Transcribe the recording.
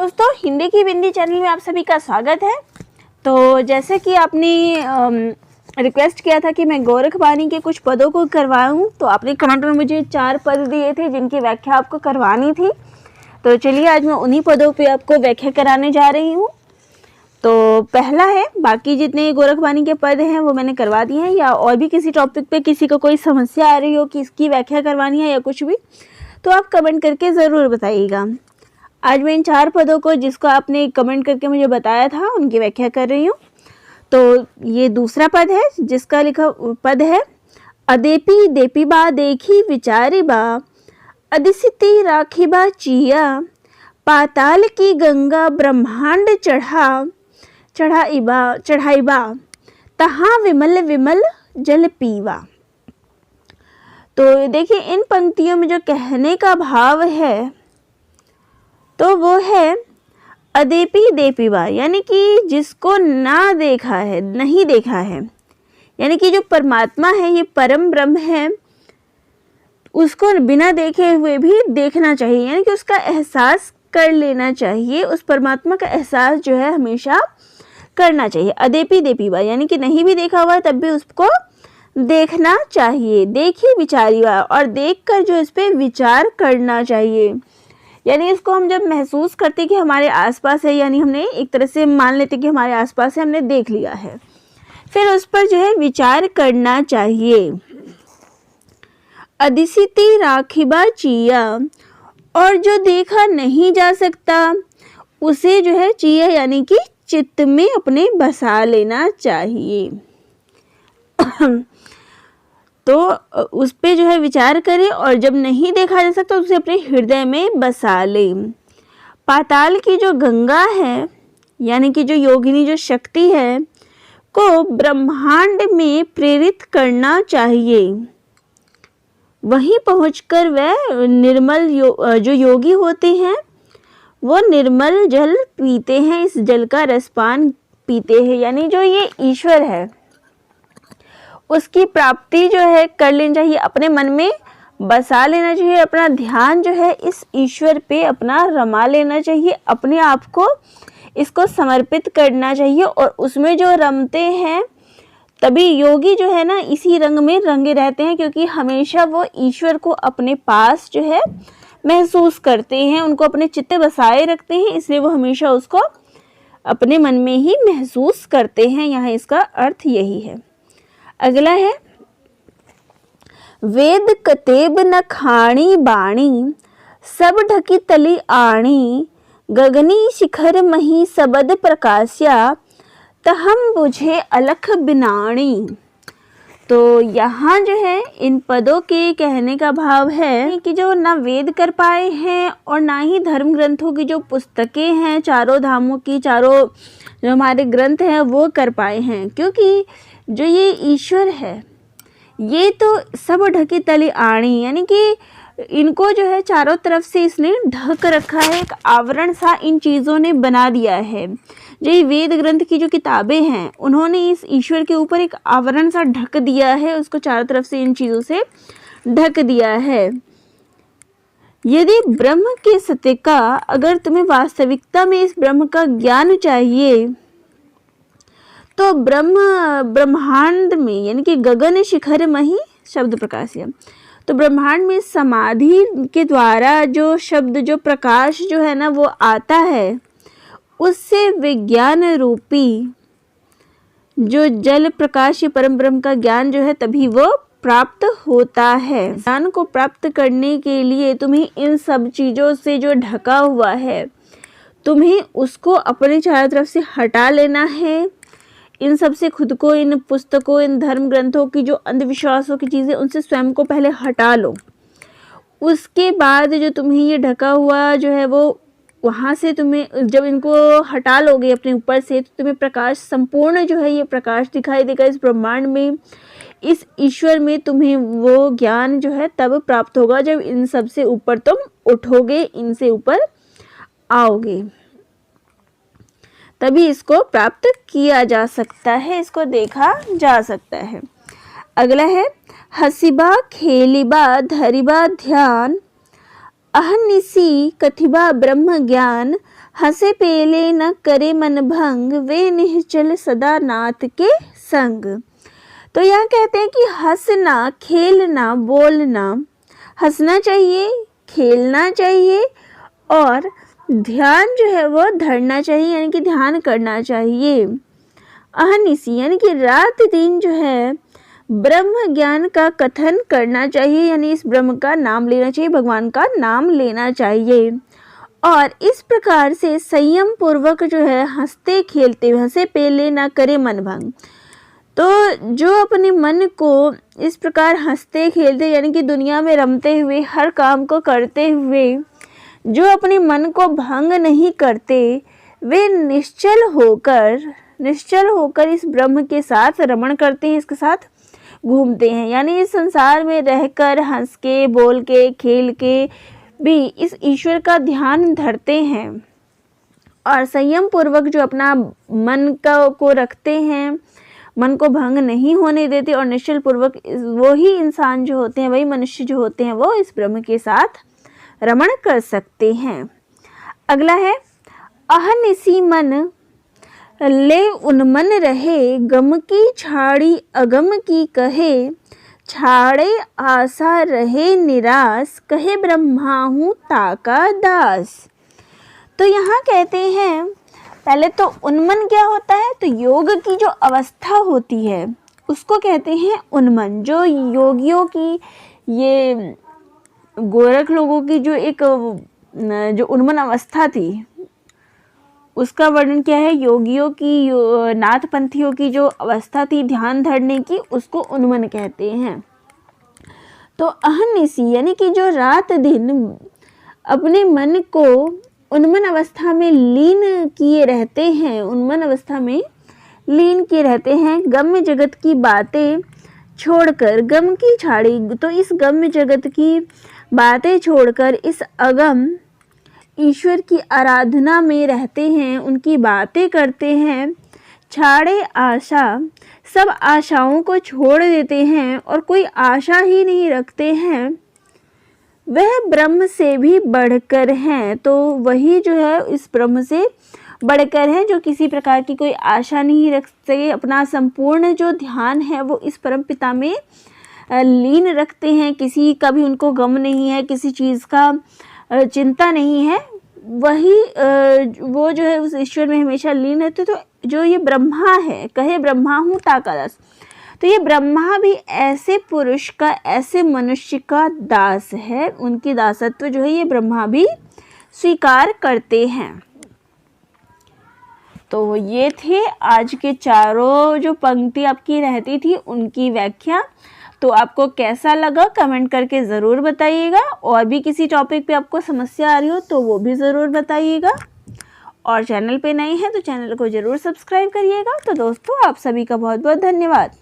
दोस्तों, हिंदी की बिंदी चैनल में आप सभी का स्वागत है। तो जैसे कि आपने रिक्वेस्ट किया था कि मैं गोरखवाणी के कुछ पदों को करवाऊं, तो आपने कमेंट में मुझे 4 पद दिए थे जिनकी व्याख्या आपको करवानी थी। तो चलिए आज मैं उन्हीं पदों पे आपको व्याख्या कराने जा रही हूँ। तो पहला है, बाकी जितने गोरखवाणी के पद हैं वो मैंने करवा दिए हैं, या और भी किसी टॉपिक पे किसी को कोई समस्या आ रही हो कि इसकी व्याख्या करवानी है या कुछ भी, तो आप कमेंट करके ज़रूर बताइएगा। आज मैं इन 4 पदों को, जिसको आपने कमेंट करके मुझे बताया था, उनकी व्याख्या कर रही हूँ। तो ये दूसरा पद है जिसका लिखा पद है, अदेपी देपीबा देखी विचारिबा, अदिसिति राखीबा चिया, पाताल की गंगा ब्रह्मांड चढ़ाईबा, तहाँ विमल विमल जल पीवा। तो देखिए, इन पंक्तियों में जो कहने का भाव है तो वो है अदेपी देपीबा, यानी कि जिसको ना देखा है, नहीं देखा है, यानी कि जो परमात्मा है, ये परम ब्रह्म है, उसको बिना देखे हुए भी देखना चाहिए, यानी कि उसका एहसास कर लेना चाहिए। उस परमात्मा का एहसास जो है हमेशा करना चाहिए। अदेपी देपीबा यानी कि नहीं भी देखा हुआ है तब भी उसको देखना चाहिए। देखी विचारीबा, और देखकर जो इस पे विचार करना चाहिए, यानी इसको हम जब महसूस करते कि हमारे आसपास है, यानी हमने एक तरह से मान लेते कि हमारे आसपास है, हमने देख लिया है, फिर उस पर जो है विचार करना चाहिए। अदिसिति राखीबा चिया, और जो देखा नहीं जा सकता उसे जो है चिया यानी कि चित्त में अपने बसा लेना चाहिए। तो उस पे जो है विचार करें, और जब नहीं देखा जा सकता उसे अपने हृदय में बसा ले। पाताल की जो गंगा है, यानी कि जो योगिनी जो शक्ति है, को ब्रह्मांड में प्रेरित करना चाहिए। वहीं पहुंचकर वह निर्मल जो योगी होते हैं वो निर्मल जल पीते हैं, इस जल का रसपान पीते हैं, यानी जो ये ईश्वर है उसकी प्राप्ति जो है कर लेनी चाहिए, अपने मन में बसा लेना चाहिए, अपना ध्यान जो है इस ईश्वर पे अपना रमा लेना चाहिए, अपने आप को इसको समर्पित करना चाहिए। और उसमें जो रमते हैं तभी योगी जो है ना इसी रंग में रंगे रहते हैं, क्योंकि हमेशा वो ईश्वर को अपने पास जो है महसूस करते हैं, उनको अपने चित्त बसाए रखते हैं, इसलिए वो हमेशा उसको अपने मन में ही महसूस करते हैं। यहाँ इसका अर्थ यही है। अगला है, वेद कतेब न खाणी बाणी, सब ढकी तली आणी, गगनी शिखर मही सबद प्रकाश्या, तहम बुझे अलख बिनाणी। तो यहाँ जो है इन पदों के कहने का भाव है कि जो ना वेद कर पाए हैं और ना ही धर्म ग्रंथों की जो पुस्तकें हैं, चारों धामों की, चारों जो हमारे ग्रंथ हैं वो कर पाए हैं, क्योंकि जो ये ईश्वर है ये तो सब ढकी तली आणी, यानी कि इनको जो है चारों तरफ से इसने ढक रखा है, एक आवरण सा इन चीज़ों ने बना दिया है। जो ये वेद ग्रंथ की जो किताबें हैं उन्होंने इस ईश्वर के ऊपर एक आवरण सा ढक दिया है, उसको चारों तरफ से इन चीज़ों से ढक दिया है। यदि ब्रह्म के सत्य का, अगर तुम्हें वास्तविकता में इस ब्रह्म का ज्ञान चाहिए तो ब्रह्मांड में, यानी कि गगन शिखर मही शब्द प्रकाश है, तो ब्रह्मांड में समाधि के द्वारा जो शब्द, जो प्रकाश जो है ना वो आता है, उससे विज्ञान रूपी जो जल प्रकाश परम ब्रह्म का ज्ञान जो है तभी वो प्राप्त होता है। ज्ञान को प्राप्त करने के लिए तुम्हें इन सब चीज़ों से जो ढका हुआ है, तुम्हें उसको अपने चारों तरफ से हटा लेना है। इन सब से खुद को, इन पुस्तकों, इन धर्म ग्रंथों की जो अंधविश्वासों की चीज़ें, उनसे स्वयं को पहले हटा लो। उसके बाद जो तुम्हें ये ढका हुआ जो है वो, वहाँ से तुम्हें जब इनको हटा लोगे अपने ऊपर से, तो तुम्हें प्रकाश संपूर्ण जो है ये प्रकाश दिखाई देगा इस ब्रह्मांड में, इस ईश्वर में। तुम्हें वो ज्ञान जो है तब प्राप्त होगा जब इन सब से ऊपर तुम उठोगे, इनसे ऊपर आओगे, तभी इसको प्राप्त किया जा सकता है, इसको देखा जा सकता है। अगला है, हसीबा खेलिबा धरिबा ध्यान, अहनिसी कथिबा ब्रह्म ज्ञान, हंसे पेले न करे मन भंग, वे निश्चल सदा नाथ के संग। तो यहाँ कहते हैं कि हंसना, खेलना, बोलना, हंसना चाहिए, खेलना चाहिए और ध्यान जो है वो धरना चाहिए, यानी कि ध्यान करना चाहिए। अहनिसी यानी कि रात दिन जो है ब्रह्म ज्ञान का कथन करना चाहिए, यानी इस ब्रह्म का नाम लेना चाहिए, भगवान का नाम लेना चाहिए। और इस प्रकार से संयम पूर्वक जो है हंसते खेलते हुए, हंसे पेले ना करे मन भंग। तो जो अपने मन को इस प्रकार हंसते खेलते यानी कि दुनिया में रमते हुए, हर काम को करते हुए जो अपने मन को भंग नहीं करते, वे निश्चल होकर इस ब्रह्म के साथ रमण करते हैं, इसके साथ घूमते हैं। यानी इस संसार में रहकर हंस के, बोल के, खेल के भी इस ईश्वर का ध्यान धरते हैं और संयम पूर्वक जो अपना मन को रखते हैं, मन को भंग नहीं होने देते और निश्चल पूर्वक वो ही इंसान जो होते हैं, वही मनुष्य जो होते हैं, वो इस ब्रह्म के साथ रमण कर सकते हैं। अगला है अहनिसी मन ले उन्मन रहे, गम की छाड़ी अगम की कहे, छाड़े आशा रहे निराश, कहे ब्रह्मा हूँ ताका दास। तो यहाँ कहते हैं पहले तो उन्मन क्या होता है, तो योग की जो अवस्था होती है उसको कहते हैं उन्मन। जो योगियों की, ये गोरख लोगों की जो एक जो उन्मन अवस्था थी उसका वर्णन क्या है, योगियों की, नाथपंथियों की जो अवस्था थी ध्यान धरने की, उसको उन्मन कहते हैं। तो अहनिसी यानी कि जो रात दिन अपने मन को उन्मन अवस्था में लीन किए रहते हैं, उन्मन अवस्था में लीन किए रहते हैं, गम्य जगत की बातें छोड़कर, गम की छाड़ी, तो इस गम्य जगत की बातें छोड़कर इस अगम ईश्वर की आराधना में रहते हैं, उनकी बातें करते हैं। छाड़े आशा, सब आशाओं को छोड़ देते हैं और कोई आशा ही नहीं रखते हैं, वह ब्रह्म से भी बढ़कर हैं। तो वही जो है इस ब्रह्म से बढ़कर है, जो किसी प्रकार की कोई आशा नहीं रखते, अपना संपूर्ण जो ध्यान है वो इस परम पिता में लीन रखते हैं, किसी का भी उनको गम नहीं है, किसी चीज़ का चिंता नहीं है, वही वो जो है उस ईश्वर में हमेशा लीन रहते। तो जो ये ब्रह्मा है, कहे ब्रह्मा हूँ ताका दास, तो ये ब्रह्मा भी ऐसे पुरुष का, ऐसे मनुष्य का दास है, उनकी दासत्व जो है ये ब्रह्मा भी स्वीकार करते हैं। तो ये थे आज के चारों जो पंक्ति आपकी रहती थी उनकी व्याख्या। तो आपको कैसा लगा कमेंट करके ज़रूर बताइएगा, और भी किसी टॉपिक पे आपको समस्या आ रही हो तो वो भी ज़रूर बताइएगा, और चैनल पे नए हैं तो चैनल को ज़रूर सब्सक्राइब करिएगा। तो दोस्तों आप सभी का बहुत बहुत धन्यवाद।